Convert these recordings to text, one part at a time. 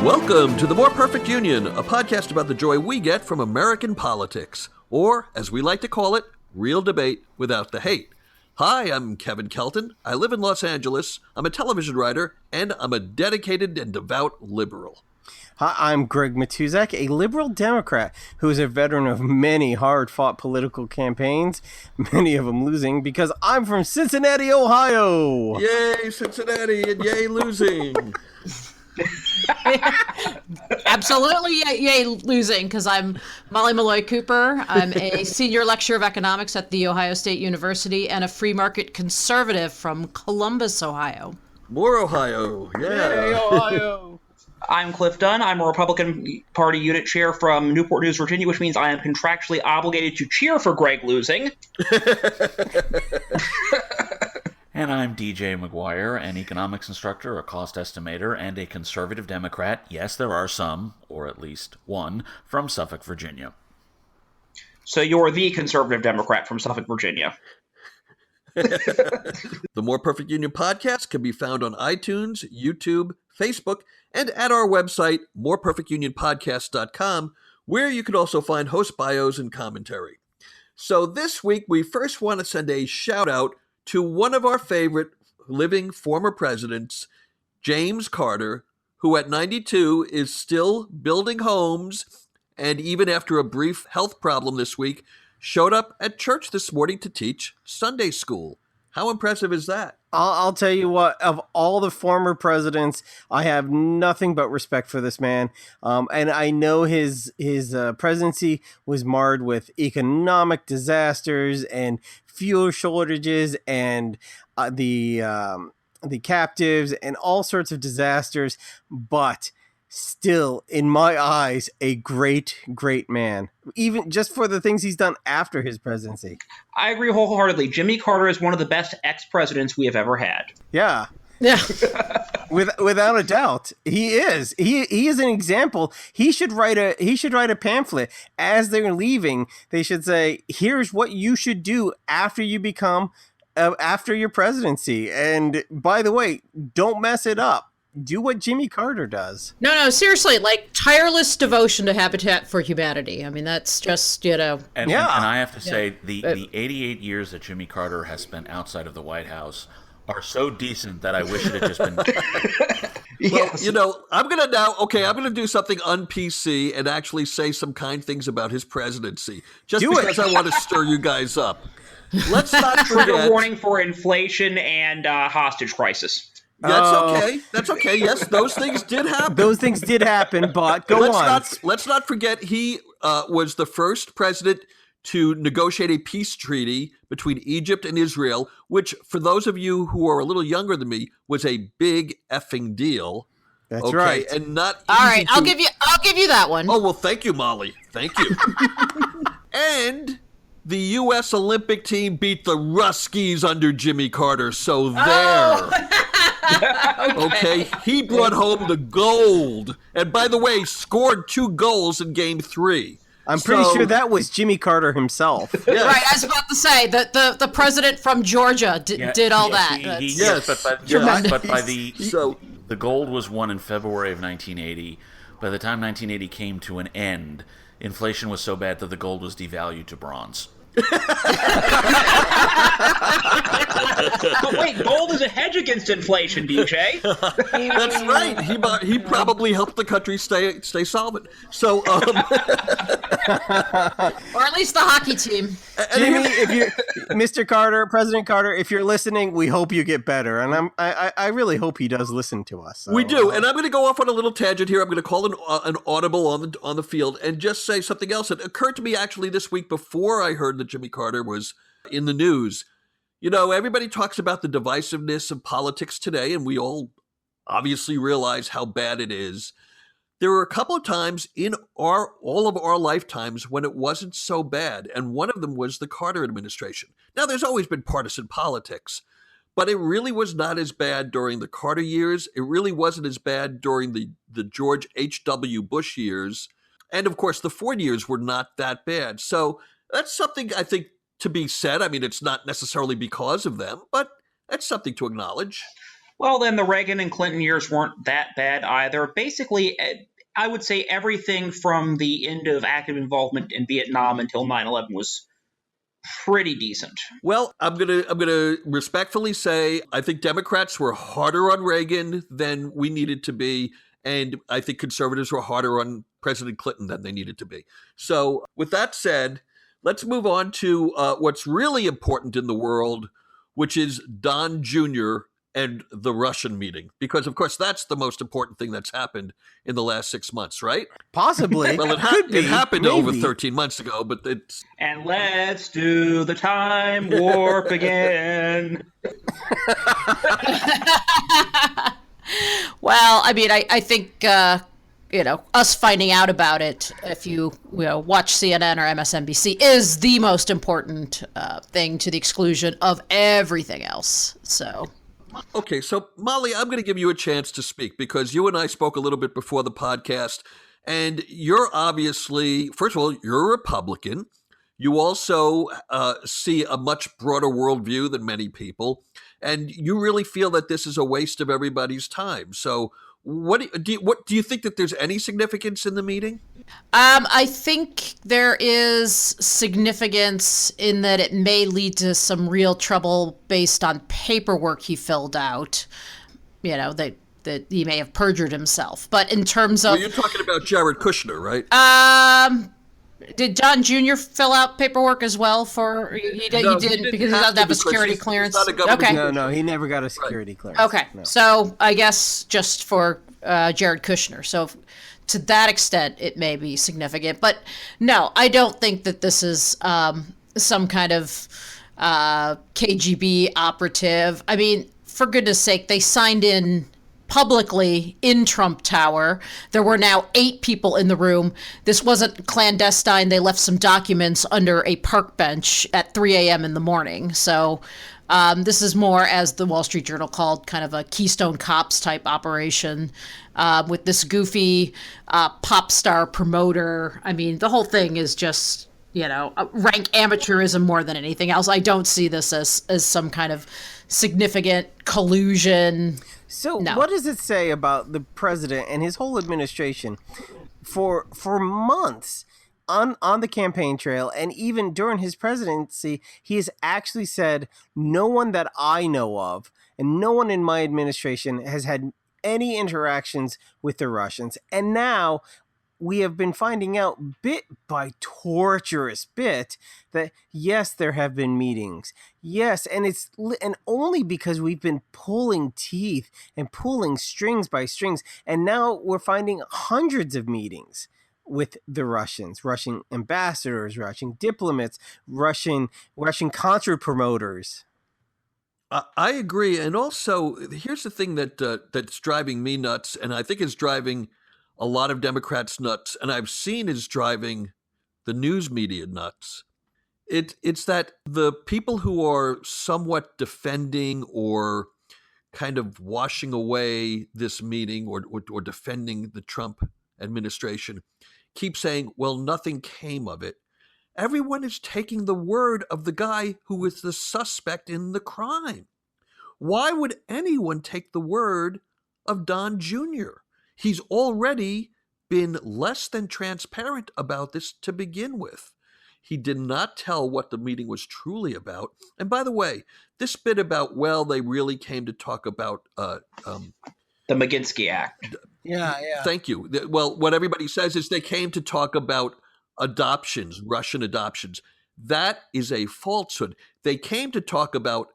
Welcome to the More Perfect Union, a podcast about the joy we get from American politics, or, as we like to call it, real debate without the hate. Hi, I'm Kevin Kelton. I live in Los Angeles. I'm a television writer, and I'm a dedicated and devout liberal. Hi, I'm Greg Matuzak, a liberal Democrat who is a veteran of many hard-fought political campaigns, many of them losing, because I'm from Cincinnati, Ohio. Yay, Cincinnati, and yay, losing. Absolutely, yay, losing, because I'm Molly Malloy Cooper. I'm a senior lecturer of economics at The Ohio State University and a free market conservative from Columbus, Ohio. More Ohio, yeah. Yay, Ohio. I'm Cliff Dunn. I'm a Republican Party unit chair from Newport News, Virginia, which means I am contractually obligated to cheer for Greg losing. And I'm DJ McGuire, an economics instructor, a cost estimator, and a conservative Democrat. Yes, there are some, or at least one, from Suffolk, Virginia. So you're the conservative Democrat from Suffolk, Virginia. The More Perfect Union podcast can be found on iTunes, YouTube, Facebook, and at our website, moreperfectunionpodcast.com, where you can also find host bios and commentary. So this week, we first want to send a shout out to one of our favorite living former presidents, James Carter, who at 92 is still building homes, and even after a brief health problem this week, showed up at church this morning to teach Sunday school. How impressive is that? I'll tell you what, of all the former presidents, I have nothing but respect for this man. And I know his presidency was marred with economic disasters and fuel shortages and the captives and all sorts of disasters, but still, in my eyes, a great, great man, even just for the things he's done after his presidency. I agree wholeheartedly. Jimmy Carter is one of the best ex-presidents we have ever had. Yeah. Without a doubt, he is. He is an example. He should write a pamphlet as they're leaving. They should say, "Here's what you should do after you become after your presidency. And by the way, don't mess it up. Do what Jimmy Carter does." No, seriously, like tireless devotion to Habitat for Humanity. I mean, that's just, And I have to say, the 88 years that Jimmy Carter has spent outside of the White House are so decent that I wish it had just been. Well, I'm going to do something un-PC and actually say some kind things about his presidency, just because I want to stir you guys up. Let's not forget. Trigger warning for inflation and hostage crisis. That's okay. Yes, those things did happen. But go on. Let's not forget he was the first president to negotiate a peace treaty between Egypt and Israel, which, for those of you who are a little younger than me, was a big effing deal. That's right. And not all right. I'll give you that one. Oh well, thank you, Molly. Thank you. And the U.S. Olympic team beat the Ruskies under Jimmy Carter, so there. Okay, he brought home the gold. And by the way, scored 2 goals in Game 3. I'm pretty sure that was Jimmy Carter himself. Yes. Right, I was about to say that the president from Georgia did all that. But by the gold was won in February of 1980. By the time 1980 came to an end, inflation was so bad that the gold was devalued to bronze. But wait, gold is a hedge against inflation, DJ. That's right. He probably helped the country stay solvent. So, or at least the hockey team. Jimmy, Mr. Carter, President Carter, if you're listening, we hope you get better, and I really hope he does listen to us. So. We do, and I'm going to go off on a little tangent here. I'm going to call an audible on the field and just say something else that occurred to me actually this week before I heard that Jimmy Carter was in the news. Everybody talks about the divisiveness of politics today, and we all obviously realize how bad it is. There were a couple of times in all of our lifetimes when it wasn't so bad, and one of them was the Carter administration. Now, there's always been partisan politics, but it really was not as bad during the Carter years. It really wasn't as bad during the George H.W. Bush years. And, of course, the Ford years were not that bad. So that's something I think to be said. I mean, it's not necessarily because of them, but that's something to acknowledge. Well, then the Reagan and Clinton years weren't that bad either. Basically, I would say everything from the end of active involvement in Vietnam until 9/11 was pretty decent. Well, I'm gonna respectfully say I think Democrats were harder on Reagan than we needed to be, and I think conservatives were harder on President Clinton than they needed to be. So, with that said, let's move on to what's really important in the world, which is Don Jr. and the Russian meeting, because of course that's the most important thing that's happened in the last 6 months, right? Possibly. Well, it happened over 13 months ago, but it's... And let's do the time warp again. Well, I mean, I think, us finding out about it, if you watch CNN or MSNBC, is the most important thing to the exclusion of everything else. So... Okay, so Molly, I'm going to give you a chance to speak because you and I spoke a little bit before the podcast, and you're obviously, first of all, you're a Republican. You also see a much broader worldview than many people, and you really feel that this is a waste of everybody's time. So what do you think that there's any significance in the meeting? I think there is significance in that it may lead to some real trouble based on paperwork he filled out. That he may have perjured himself. But in terms of... Well, you're talking about Jared Kushner, right? Did John Jr. fill out paperwork as well for... He didn't because he doesn't have a security clearance? Okay. No, he never got a security clearance. Okay, no. So I guess just for Jared Kushner. So to that extent, it may be significant. But no, I don't think that this is some kind of KGB operative. I mean, for goodness sake, they signed in publicly in Trump Tower. There were now 8 people in the room. This wasn't clandestine. They left some documents under a park bench at 3 a.m. in the morning. So this is more, as the Wall Street Journal called, kind of a Keystone Cops type operation with this goofy pop star promoter. I mean, the whole thing is just, rank amateurism more than anything else. I don't see this as some kind of significant collusion. So what does it say about the president and his whole administration? For months on the campaign trail and even during his presidency, he has actually said no one that I know of and no one in my administration has had any interactions with the Russians. And now we have been finding out bit by torturous bit that yes, there have been meetings. Yes, and only because we've been pulling teeth and pulling strings by strings, and now we're finding hundreds of meetings with the Russians, Russian ambassadors, Russian diplomats, Russian concert promoters. I agree, and also here's the thing that's driving me nuts, and I think is driving a lot of Democrats nuts, and I've seen is driving the news media nuts. It's that the people who are somewhat defending or kind of washing away this meeting or defending the Trump administration keep saying, well, nothing came of it. Everyone is taking the word of the guy who was the suspect in the crime. Why would anyone take the word of Don Jr.? He's already been less than transparent about this to begin with. He did not tell what the meeting was truly about. And by the way, this bit about, well, they really came to talk about the Maginski Act. Yeah. Thank you. Well, what everybody says is they came to talk about adoptions, Russian adoptions. That is a falsehood. They came to talk about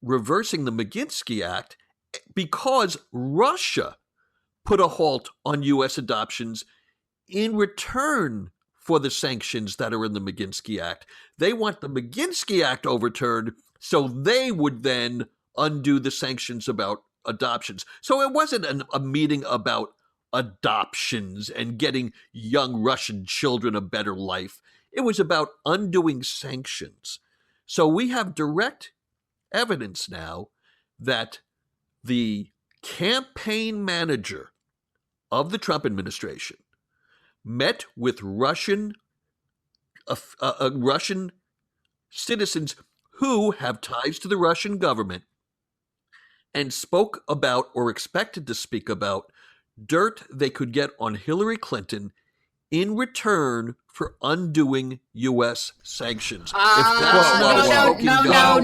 reversing the Maginski Act because Russia put a halt on U.S. adoptions in return for the sanctions that are in the Maginski Act. They want the Maginski Act overturned so they would then undo the sanctions about adoptions. So it wasn't a meeting about adoptions and getting young Russian children a better life. It was about undoing sanctions. So we have direct evidence now that the campaign manager of the Trump administration met with Russian citizens who have ties to the Russian government and spoke about, or expected to speak about, dirt they could get on Hillary Clinton in return for undoing U.S. sanctions. If that's not a smoking gun.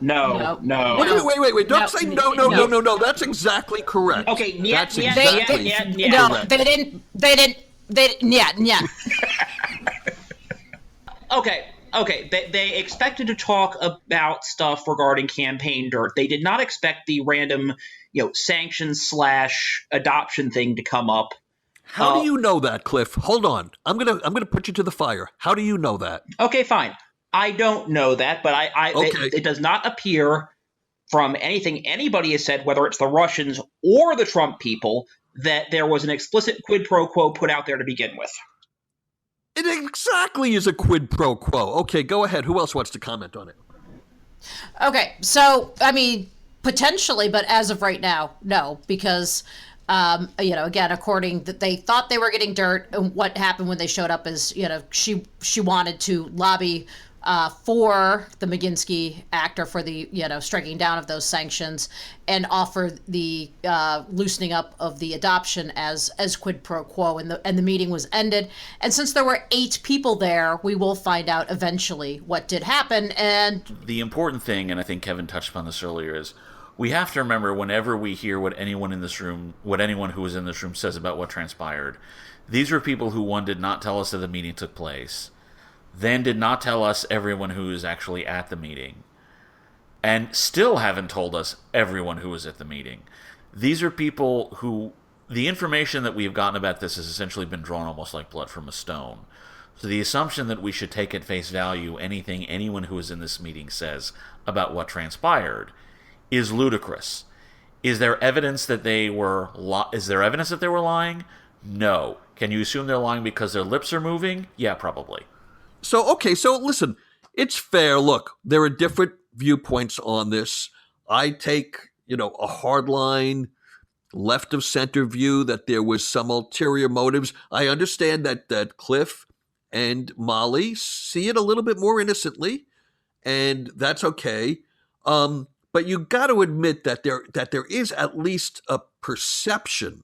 No. Wait. Don't say no. That's exactly correct. Okay, That's exactly correct. They didn't. Okay. They expected to talk about stuff regarding campaign dirt. They did not expect the random, sanctions / adoption thing to come up. How do you know that, Cliff? Hold on. I'm gonna put you to the fire. How do you know that? Okay, fine. I don't know that, but it does not appear from anything anybody has said, whether it's the Russians or the Trump people, that there was an explicit quid pro quo put out there to begin with. It exactly is a quid pro quo. Okay, go ahead. Who else wants to comment on it? Okay, so, I mean, potentially, but as of right now, no, because, again, according that they thought they were getting dirt, and what happened when they showed up is, she wanted to lobby for the McGinsky Act, or for the, striking down of those sanctions, and offer the loosening up of the adoption as quid pro quo, and the meeting was ended. And since there were 8 people there, we will find out eventually what did happen. And the important thing, and I think Kevin touched upon this earlier, is we have to remember, whenever we hear what anyone who was in this room says about what transpired, these were people who, one, did not tell us that the meeting took place, then did not tell us everyone who was actually at the meeting, and still haven't told us everyone who was at the meeting. These are people who, the information that we've gotten about this has essentially been drawn almost like blood from a stone. So the assumption that we should take at face value anything anyone who is in this meeting says about what transpired is ludicrous. Is there evidence that they were lying? No. Can you assume they're lying because their lips are moving? Yeah, probably. So listen, it's fair. Look, there are different viewpoints on this. I take, a hardline, left of center view that there was some ulterior motives. I understand that Cliff and Molly see it a little bit more innocently, and that's okay. But you got to admit that there is at least a perception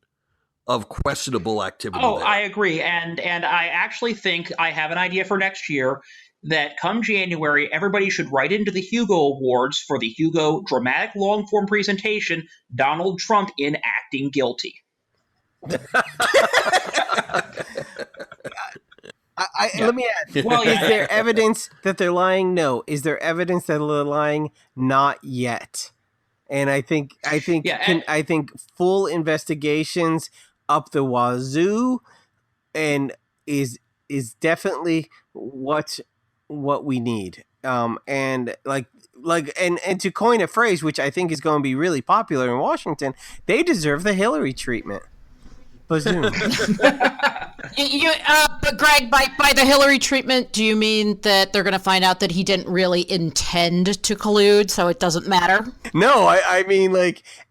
of questionable activity. Oh, there. I agree. And I actually think I have an idea for next year that come January, everybody should write into the Hugo Awards for the Hugo Dramatic Long-Form Presentation, Donald Trump in Acting Guilty. Let me ask. Well, is there evidence that they're lying? No. Is there evidence that they're lying? Not yet. And I think full investigations up the wazoo, and is definitely what we need. And to coin a phrase, which I think is going to be really popular in Washington, they deserve the Hillary treatment. Bazoom. But Greg, by the Hillary treatment, do you mean that they're going to find out that he didn't really intend to collude, so it doesn't matter? No, I mean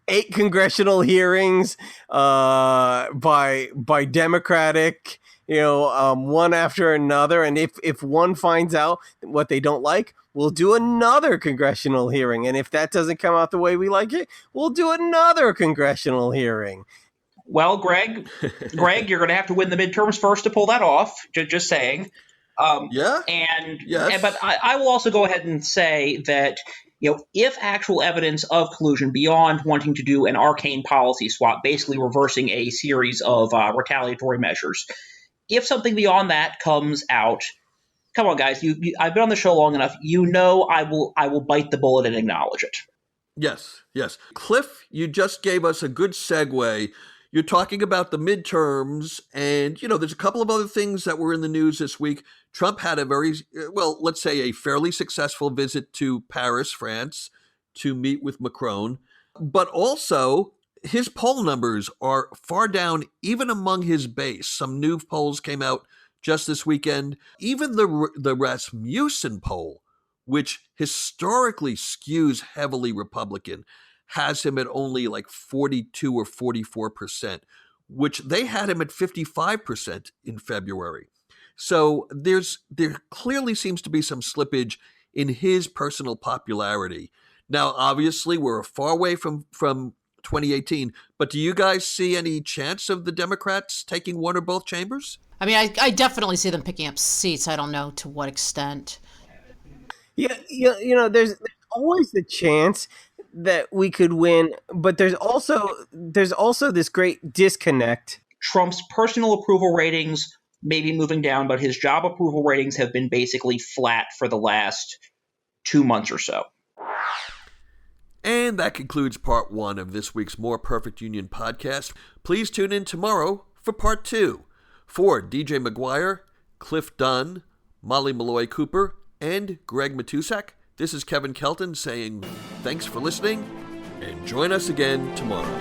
8 congressional hearings by Democratic, one after another, and if one finds out what they don't like, we'll do another congressional hearing, and if that doesn't come out the way we like it, we'll do another congressional hearing. Well, Greg, you're going to have to win the midterms first to pull that off. Just saying. Yeah. But I will also go ahead and say that if actual evidence of collusion beyond wanting to do an arcane policy swap, basically reversing a series of retaliatory measures, if something beyond that comes out, come on, guys, I've been on the show long enough. I will bite the bullet and acknowledge it. Yes. Cliff, you just gave us a good segue. You're talking about the midterms, and, there's a couple of other things that were in the news this week. Trump had a fairly successful visit to Paris, France, to meet with Macron. But also, his poll numbers are far down, even among his base. Some new polls came out just this weekend. Even the Rasmussen poll, which historically skews heavily Republican, has him at only 42 or 44%, which they had him at 55% in February. So there clearly seems to be some slippage in his personal popularity. Now, obviously, we're far away from 2018, but do you guys see any chance of the Democrats taking one or both chambers? I mean, I definitely see them picking up seats. I don't know to what extent. Yeah, there's always the chance that we could win, but there's also this great disconnect. Trump's personal approval ratings may be moving down, but his job approval ratings have been basically flat for the last 2 months or so. And that concludes part 1 of this week's More Perfect Union podcast. Please tune in tomorrow for part 2. For DJ McGuire, Cliff Dunn, Molly Malloy Cooper, and Greg Matusak, this is Kevin Kelton saying thanks for listening, and join us again tomorrow.